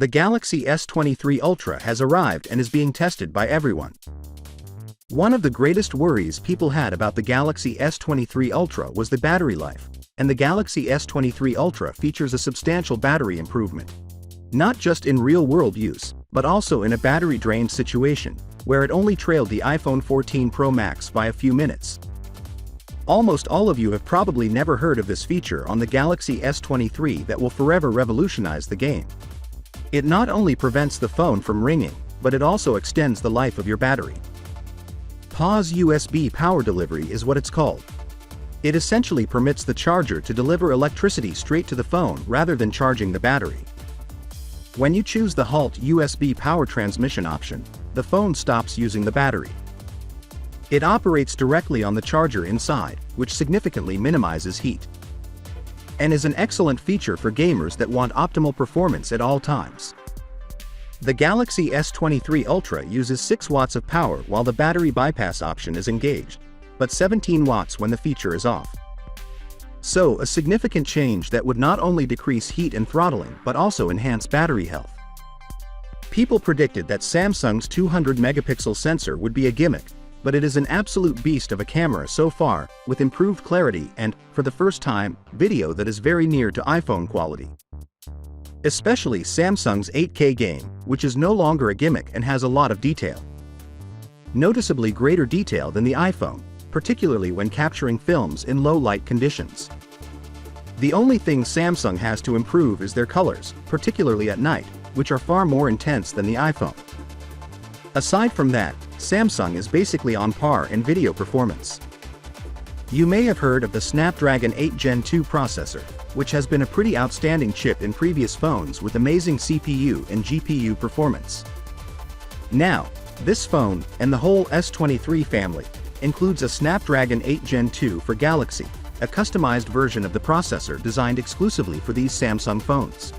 The Galaxy S23 Ultra has arrived and is being tested by everyone. One of the greatest worries people had about the Galaxy S23 Ultra was the battery life, and the Galaxy S23 Ultra features a substantial battery improvement. Not just in real-world use, but also in a battery-drained situation, where it only trailed the iPhone 14 Pro Max by a few minutes. Almost all of you have probably never heard of this feature on the Galaxy S23 that will forever revolutionize the game. It not only prevents the phone from ringing, but it also extends the life of your battery. Pause USB power delivery is what it's called. It essentially permits the charger to deliver electricity straight to the phone rather than charging the battery. When you choose the Halt USB power transmission option, the phone stops using the battery. It operates directly on the charger inside, which significantly minimizes heat, and is an excellent feature for gamers that want optimal performance at all times. The Galaxy S23 Ultra uses 6 watts of power while the battery bypass option is engaged, but 17 watts when the feature is off. So, a significant change that would not only decrease heat and throttling but also enhance battery health. People predicted that Samsung's 200-megapixel sensor would be a gimmick, but it is an absolute beast of a camera so far, with improved clarity and, for the first time, video that is very near to iPhone quality. Especially Samsung's 8K game, which is no longer a gimmick and has a lot of detail. Noticeably greater detail than the iPhone, particularly when capturing films in low-light conditions. The only thing Samsung has to improve is their colors, particularly at night, which are far more intense than the iPhone. Aside from that, Samsung is basically on par in video performance. You may have heard of the Snapdragon 8 Gen 2 processor, which has been a pretty outstanding chip in previous phones with amazing CPU and GPU performance. Now, this phone, and the whole S23 family, includes a Snapdragon 8 Gen 2 for Galaxy, a customized version of the processor designed exclusively for these Samsung phones.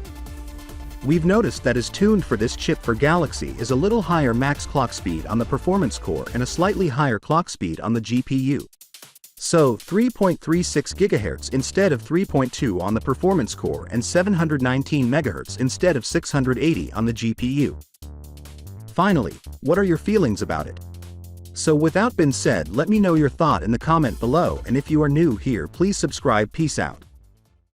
We've noticed that is tuned for this chip for Galaxy is a little higher max clock speed on the performance core and a slightly higher clock speed on the GPU. So 3.36 GHz instead of 3.2 on the performance core and 719 MHz instead of 680 on the GPU. Finally, what are your feelings about it? So without being said, let me know your thought in the comment below, and if you are new here, please subscribe. Peace out.